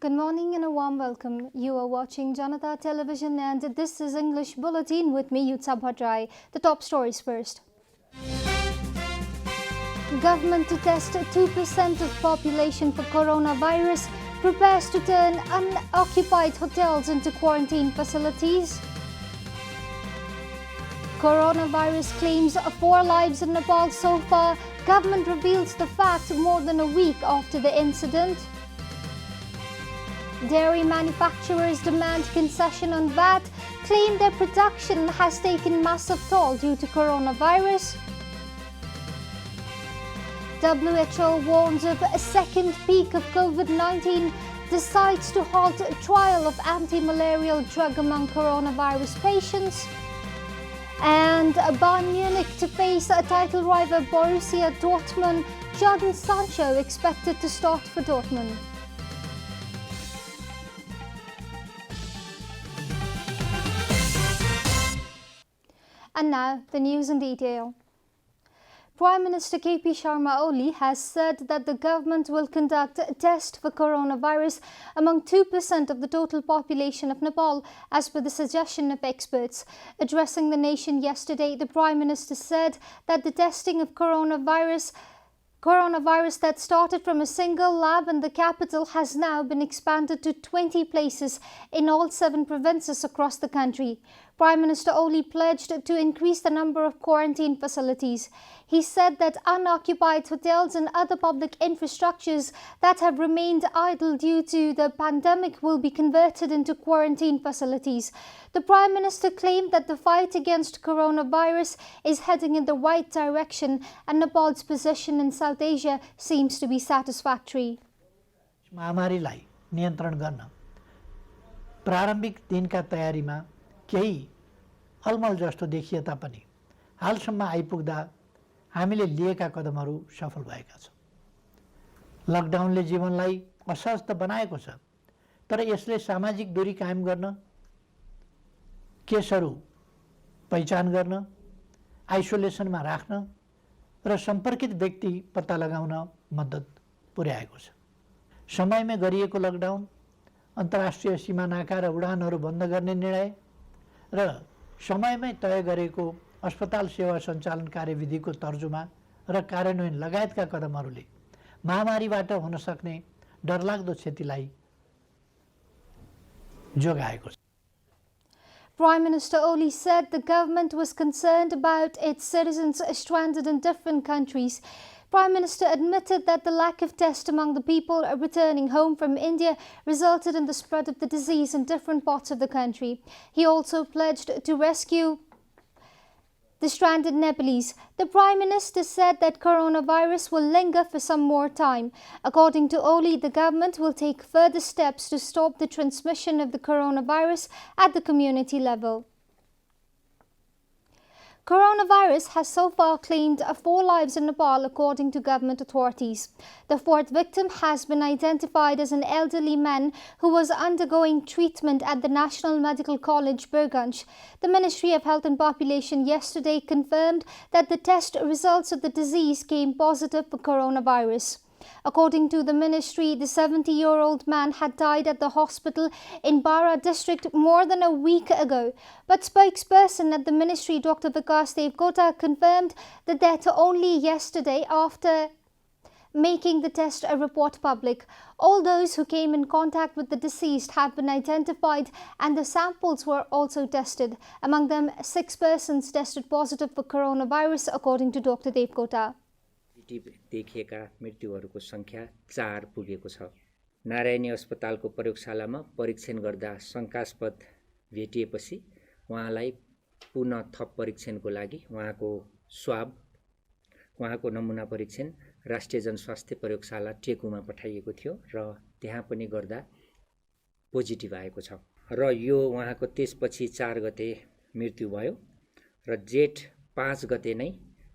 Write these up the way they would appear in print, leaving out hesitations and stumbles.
Good morning and a warm welcome. You are watching JanataTelevision and this is English Bulletin with me, Yutsa Bhatrai. The top stories first. Government to test 2% of population for coronavirus, prepares to turn unoccupied hotels into quarantine facilities. Coronavirus claims 4 lives in Nepal so far. Government reveals the fact more than a week after the incident. Dairy manufacturers demand concession on VAT, claim their production has taken massive toll due to coronavirus. WHO warns of a second peak of COVID-19, decides to halt a trial of anti-malarial drug among coronavirus patients. And Bayern Munich to face a title rival Borussia Dortmund, Jadon Sancho expected to start for Dortmund. And now, the news in detail. Prime Minister KP Sharma Oli has said that the government will conduct a test for coronavirus among 2% of the total population of Nepal, as per the suggestion of experts. Addressing the nation yesterday, the Prime Minister said that the testing of coronavirus that started from a single lab in the capital has now been expanded to 20 places in all 7 provinces across the country. Prime Minister Oli pledged to increase the number of quarantine facilities. He said that unoccupied hotels and other public infrastructures that have remained idle due to the pandemic will be converted into quarantine facilities. The Prime Minister claimed that the fight against coronavirus is heading in the right direction and Nepal's position in South Asia seems to be satisfactory. महामारीलाई नियन्त्रण गर्न प्रारम्भिक दिनका तयारीमा केही अलमल जस्तो देखिए तापनि हालसम्म आइपुग्दा हामीले लिएका कदमहरू सफल भएका छन्। लकडाउनले जीवनलाई असहज त बनाएको छ, तर यसले सामाजिक दूरी कायम गर्न, केसहरू पहिचान गर्न, आइसोलेसनमा राख्न र सम्पर्कित व्यक्ति पत्ता लगाउन मद्दत पुर्याएको छ। समयमै गरिएको लकडाउन, अन्तर्राष्ट्रिय सीमा नाका र उडानहरू बन्द गर्ने निर्णय र समयमै तय गरेको अस्पताल सेवा सञ्चालन कार्यविधिको तर्जुमा र कार्यान्वयन लगायतका कदमहरूले महामारीबाट हुन सक्ने डरलाग्दो क्षतिलाई जोगाएको छ। Prime Minister Oli said the government was concerned about its citizens stranded in different countries. Prime Minister admitted that the lack of tests among the people returning home from India resulted in the spread of the disease in different parts of the country. He also pledged to rescue the stranded Nepalese. The Prime Minister said that coronavirus will linger for some more time. According to Oli, the government will take further steps to stop the transmission of the coronavirus at the community level. Coronavirus has so far claimed 4 lives in Nepal, according to government authorities. The 4th victim has been identified as an elderly man who was undergoing treatment at the National Medical College, Birganj. The Ministry of Health and Population yesterday confirmed that the test results of the disease came positive for coronavirus. According to the ministry, the 70-year-old man had died at the hospital in Bara district more than a week ago. But spokesperson at the ministry, Dr. Vikas Devkota, confirmed the death only yesterday after making the test report public. All those who came in contact with the deceased have been identified and the samples were also tested. Among them, 6 persons tested positive for coronavirus, according to Dr. Devkota. देखिएका मृत्युहरूको संख्या 4 पुगेको छ। नारायणी अस्पतालको प्रयोगशालामा परीक्षण गर्दा शंकास्पद भेटिएपछि उहाँलाई पुनः थप परीक्षणको लागि उहाँको नमुना परीक्षण राष्ट्रिय जनस्वास्थ्य प्रयोगशाला टेकुमा पठाइएको थियो र त्यहाँ पनि गर्दा पोजिटिभ आएको छ र यो उहाँको त्यसपछि 4 गते मृत्यु भयो र जेठ 5 गते नै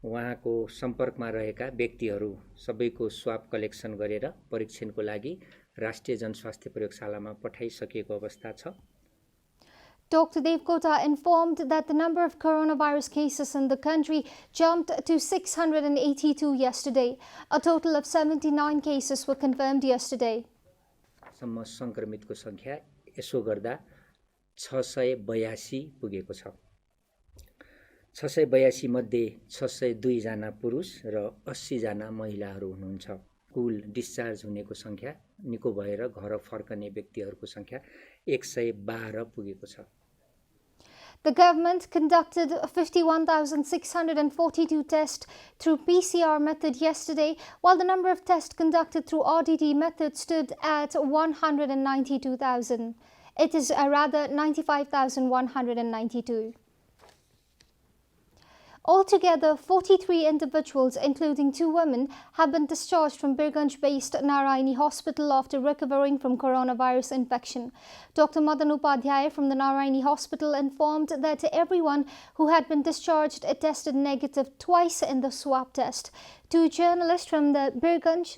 उहाँको सम्पर्कमा रहेका व्यक्तिहरू सबैको स्वाब कलेक्सन गरेर परीक्षणको लागि राष्ट्रिय जनस्वास्थ्य प्रयोगशालामा पठाइसकेको अवस्था छ। Dr. Devkota informed that the number of coronavirus cases in the country jumped to 682 yesterday. A total of 79 cases were confirmed yesterday. सम्म सङ्क्रमितको सङ्ख्या यसो गर्दा 682 पुगेको छ। 682 मध्ये 602 जना पुरुष र 80 जना महिलाहरू हुनुहुन्छ। कुल डिस्चार्ज हुनेको सङ्ख्या निको भएर घर फर्कने व्यक्तिहरूको सङ्ख्या 112 पुगेको छ। The government conducted 51,642 tests through PCR method yesterday, while the number of tests conducted through RDT method stood at 192,000. It is rather 95,192. Altogether, 43 individuals, including 2 women, have been discharged from Birganj-based Narayani Hospital after recovering from coronavirus infection. Dr. Madan Upadhyay from the Narayani Hospital informed that everyone who had been discharged tested negative twice in the swab test. 2 journalists from the Birganj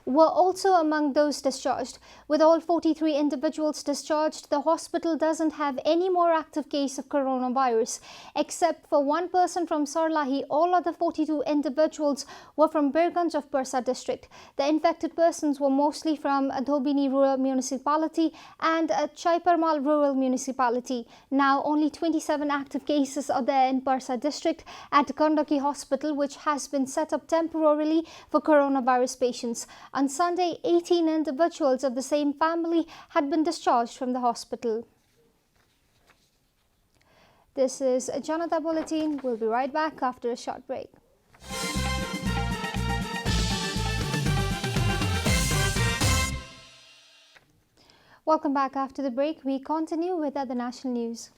were also among those discharged. With all 43 individuals discharged, the hospital doesn't have any more active case of coronavirus. Except for 1 person from Sarlahi, all other 42 individuals were from Birganj of Parsa district. The infected persons were mostly from Dhobini Rural Municipality and Chaiparmal Rural Municipality. Now only 27 active cases are there in Parsa district at Gandaki Hospital, which has been set up temporarily for coronavirus patients. On Sunday, 18 individuals of the same family had been discharged from the hospital. This is Janata Bulletin. We'll be right back after a short break. Welcome back after the break. We continue with other national news.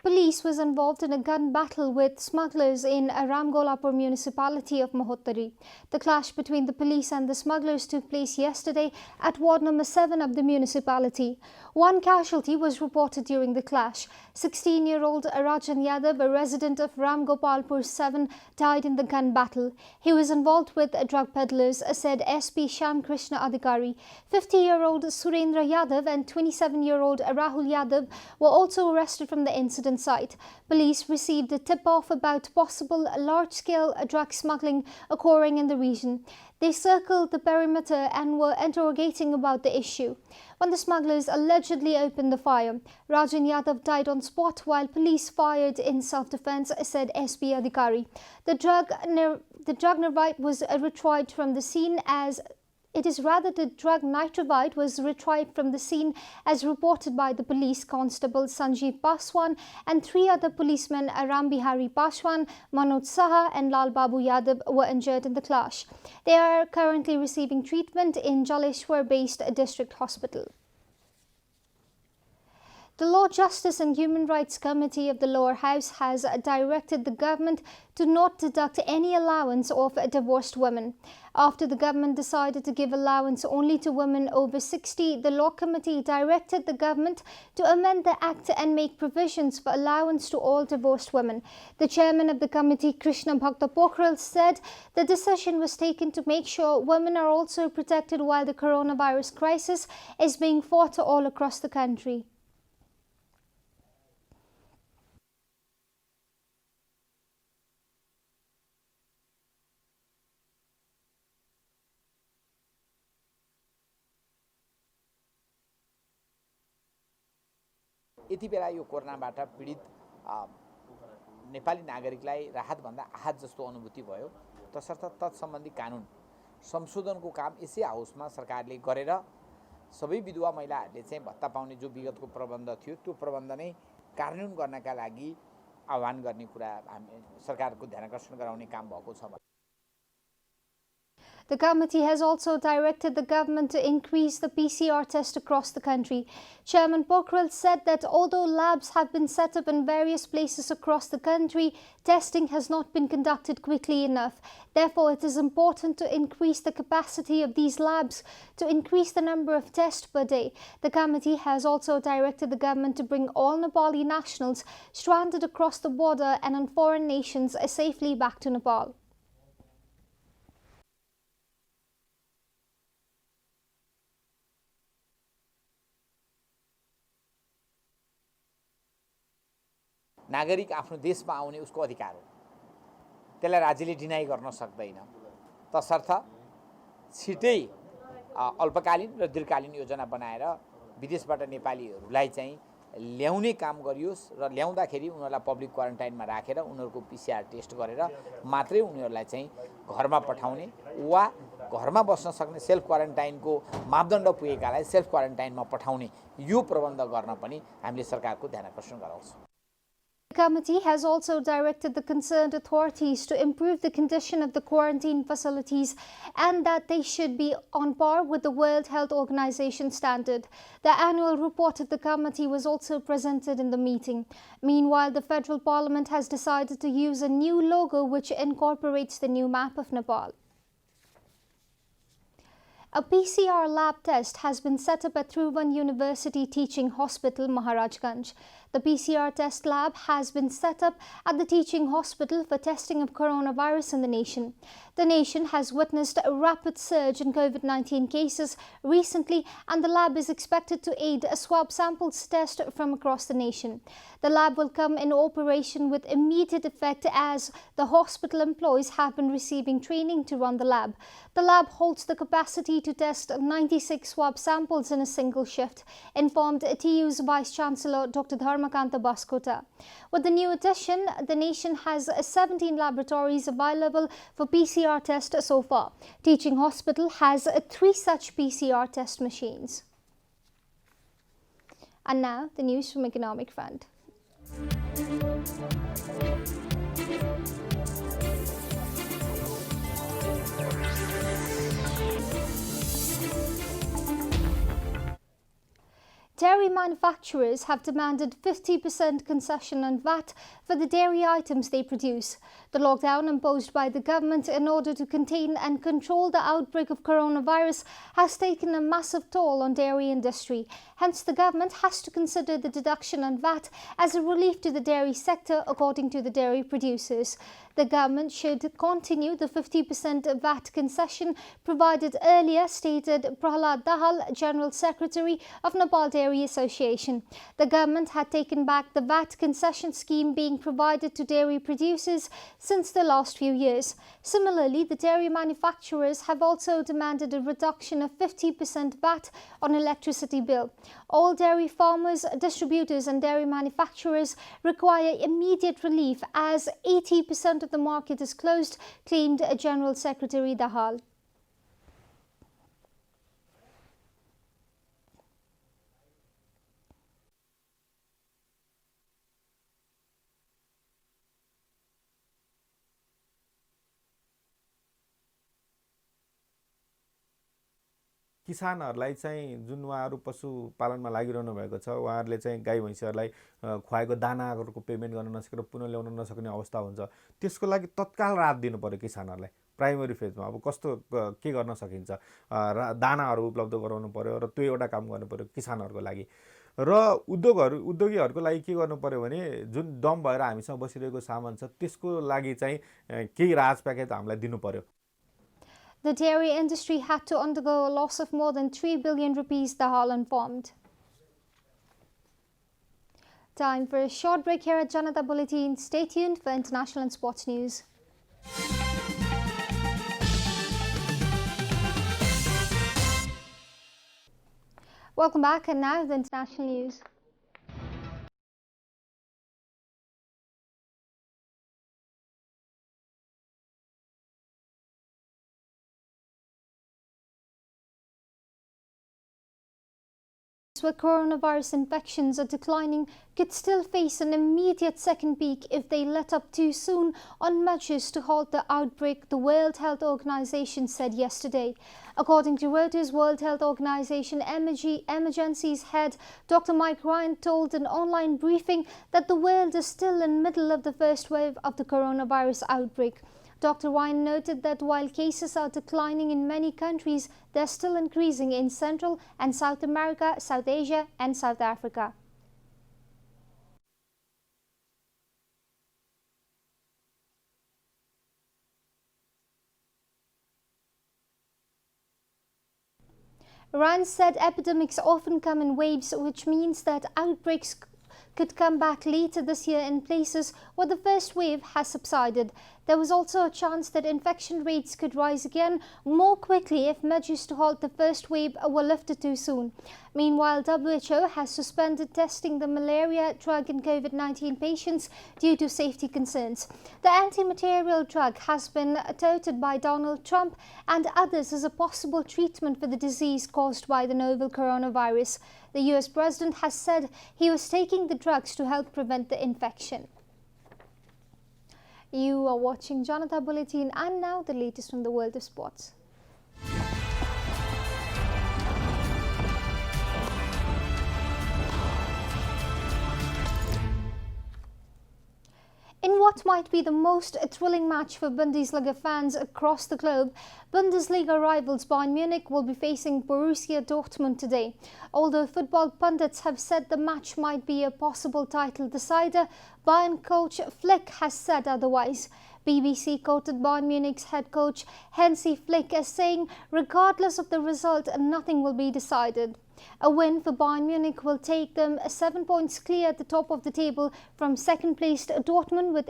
Police was involved in a gun battle with smugglers in Ramgolapur municipality of Mahottari. The clash between the police and the smugglers took place yesterday at Ward number 7 of the municipality. 1 casualty was reported during the clash. 16-year-old Rajan Yadav, a resident of Ramgopalpur 7, died in the gun battle. He was involved with drug peddlers, said SP Shyam Krishna Adhikari. 50-year-old Surendra Yadav and 27-year-old Rahul Yadav were also arrested from the incident site. Police received a tip-off about possible large-scale drug smuggling occurring in the region. They circled the perimeter and were interrogating about the issue. When the smugglers allegedly opened the fire, Rajan Yadav died on spot while police fired in self-defense, said SP Adhikari. The drug nervite was retrieved from the scene as the drug nitrovide was retrieved from the scene as reported by the police constable Sanjeev Paswan and 3 other policemen Ram Bihari Paswan, Manoj Saha and Lal Babu Yadav were injured in the clash. They are currently receiving treatment in Jaleshwar-based district hospital. The Law, Justice and Human Rights Committee of the Lower House has directed the government to not deduct any allowance of divorced women. After the government decided to give allowance only to women over 60, the Law Committee directed the government to amend the Act and make provisions for allowance to all divorced women. The chairman of the committee, Krishna Bhakta Pokhrel, said the decision was taken to make sure women are also protected while the coronavirus crisis is being fought all across the country. यति बेला यो कोरोनाबाट पीडित नेपाली नागरिकलाई राहतभन्दा आहत जस्तो अनुभूति भयो। तसर्थ तत्सम्बन्धी कानुन संशोधनको काम यसै हाउसमा सरकारले गरेर सबै विधवा महिलाहरूले चाहिँ भत्ता पाउने जो विगतको प्रबन्ध थियो त्यो प्रबन्ध नै कार्यान्वयन गर्नका लागि आह्वान गर्ने कुरा हामी सरकारको ध्यानाकर्षण गराउने काम भएको छ। The committee has also directed the government to increase the PCR test across the country. Chairman Pokhrel said that although labs have been set up in various places across the country, testing has not been conducted quickly enough. Therefore, it is important to increase the capacity of these labs to increase the number of tests per day. The committee has also directed the government to bring all Nepali nationals stranded across the border and in foreign nations safely back to Nepal. नागरिक आफ्नो देशमा आउने उसको अधिकार हो, त्यसलाई राज्यले deny गर्न सक्दैन। तसर्थ छिटै अल्पकालीन र दीर्घकालीन योजना बनाएर विदेशबाट नेपालीहरूलाई चाहिँ ल्याउने काम गरियोस् र ल्याउँदाखेरि उनीहरूलाई पब्लिक क्वारेन्टाइनमा राखेर उनीहरूको PCR टेस्ट गरेर मात्रै उनीहरूलाई चाहिँ घरमा पठाउने वा घरमा बस्न सक्ने सेल्फ क्वारेन्टाइनको मापदण्ड पुगेकालाई सेल्फ क्वारेन्टाइनमा पठाउने यो प्रबन्ध गर्न पनि हामीले सरकारको ध्यान आकर्षण गराउँछौँ। The committee has also directed the concerned authorities to improve the condition of the quarantine facilities and that they should be on par with the World Health Organization standard. The annual report of the committee was also presented in the meeting. Meanwhile, the Federal Parliament has decided to use a new logo which incorporates the new map of Nepal. A PCR lab test has been set up at Tribhuvan University Teaching Hospital, Maharajganj. The PCR test lab has been set up at the teaching hospital for testing of coronavirus in the nation. The nation has witnessed a rapid surge in COVID-19 cases recently, and the lab is expected to aid a swab samples test from across the nation. The lab will come in operation with immediate effect as the hospital employees have been receiving training to run the lab. The lab holds the capacity to test 96 swab samples in a single shift, informed TU's Vice Chancellor Dr. Dharmakanta Baskota. With the new addition, the nation has 17 laboratories available for PCR test so far. Teaching Hospital has 3 such PCR test machines. And now, the news from Economic Front. Dairy manufacturers have demanded 50% concession on VAT for the dairy items they produce. The lockdown imposed by the government in order to contain and control the outbreak of coronavirus has taken a massive toll on dairy industry. Hence, the government has to consider the deduction on VAT as a relief to the dairy sector, according to the dairy producers. The government should continue the 50% VAT concession provided earlier, stated Prahalad Dahal, General Secretary of Nepal Dairy Association. The government had taken back the VAT concession scheme being provided to dairy producers since the last few years. Similarly, the dairy manufacturers have also demanded a reduction of 50% VAT on electricity bill. All dairy farmers, distributors and dairy manufacturers require immediate relief as 80% of the market is closed, claimed General Secretary Dahal. किसानहरूलाई चाहिँ जुन उहाँहरू पशुपालनमा लागिरहनु भएको छ उहाँहरूले चाहिँ गाई भैँसीहरूलाई खुवाएको दानाहरूको payment गर्न नसकेर पुनः ल्याउन नसक्ने अवस्था हुन्छ त्यसको लागि तत्काल राहत दिनु पर्यो किसानहरूलाई प्राइमरी फेजमा अब कस्तो के गर्न सकिन्छ दानाहरू उपलब्ध गराउनु पर्यो र त्यो एउटा काम गर्नु पर्यो किसानहरूको लागि र उद्योगीहरूको लागि के गर्नु पर्यो भने जुन दम भएर हामीसँग बसिरहेको सामान छ त्यसको लागि चाहिँ केही राहत प्याकेज हामीलाई दिनु पर्यो. The dairy industry had to undergo a loss of more than 3 billion rupees, Dahal informed. Time for a short break here at Janata Bulletin. Stay tuned for international and sports news. Welcome back, and now the international news. Where coronavirus infections are declining could still face an immediate second peak if they let up too soon on measures to halt the outbreak, the World Health Organization said yesterday. According to Reuters, World Health Organization Emergencies Head Dr. Mike Ryan told an online briefing that the world is still in the middle of the first wave of the coronavirus outbreak. Dr. Ryan noted that while cases are declining in many countries, they're still increasing in Central and South America, South Asia and South Africa. Ryan said epidemics often come in waves, which means that outbreaks could come back later this year in places where the first wave has subsided. There was also a chance that infection rates could rise again more quickly if measures to halt the first wave were lifted too soon. Meanwhile, WHO has suspended testing the malaria drug in COVID-19 patients due to safety concerns. The antimalarial drug has been touted by Donald Trump and others as a possible treatment for the disease caused by the novel coronavirus. The US president has said he was taking the drugs to help prevent the infection. You are watching Janata Bulletin, and now the latest from the world of sports. In what might be the most thrilling match for Bundesliga fans across the globe, Bundesliga rivals Bayern Munich will be facing Borussia Dortmund today. Although football pundits have said the match might be a possible title decider, Bayern coach Flick has said otherwise. BBC quoted Bayern Munich's head coach Hansi Flick as saying, regardless of the result, nothing will be decided. A win for Bayern Munich will take them 7 points clear at the top of the table from second-placed Dortmund with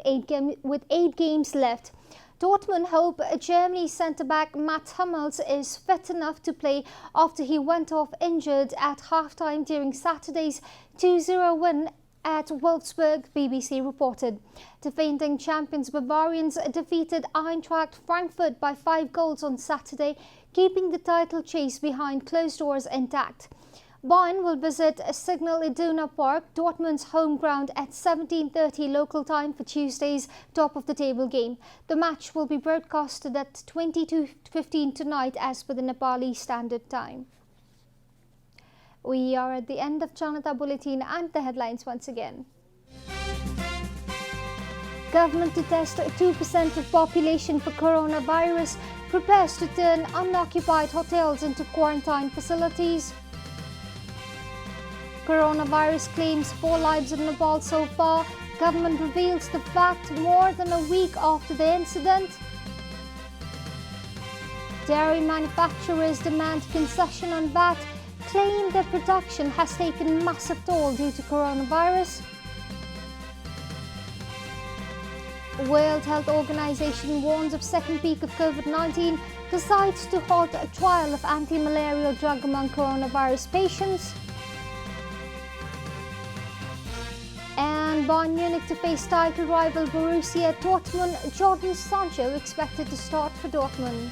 8 games left. Dortmund hope Germany centre-back Mats Hummels is fit enough to play after he went off injured at half-time during Saturday's 2-0 win at Wolfsburg, BBC reported. Defending champions Bavarians defeated Eintracht Frankfurt by 5 goals on Saturday, keeping the title chase behind closed doors intact. Bayern will visit Signal Iduna Park, Dortmund's home ground, at 17:30 local time for Tuesday's top-of-the-table game. The match will be broadcasted at 22:15 tonight as per the Nepali Standard Time. We are at the end of Janata Bulletin, and the headlines once again. Government to test 2% of population for coronavirus, prepares to turn unoccupied hotels into quarantine facilities. Coronavirus claims 4 lives in Nepal so far. Government reveals the fact more than a week after the incident. Dairy manufacturers demand concession on VAT, claim that production has taken massive toll due to coronavirus. World Health Organization warns of second peak of COVID-19, decides to halt a trial of anti-malarial drug among coronavirus patients. And Bayern Munich to face title rival Borussia Dortmund, Jadon Sancho expected to start for Dortmund.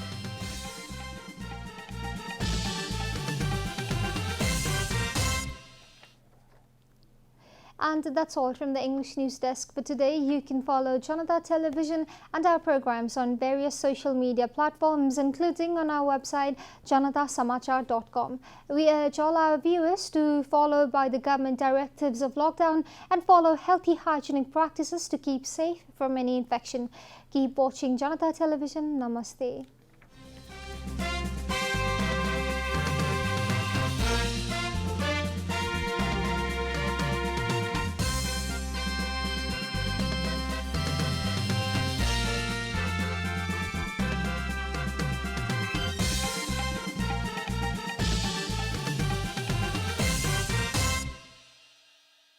And that's all from the English News Desk for today. You can follow Janata Television and our programs on various social media platforms, including on our website janatasamachar.com. We urge all our viewers to follow by the government directives of lockdown and follow healthy hygienic practices to keep safe from any infection. Keep watching Janata Television. Namaste.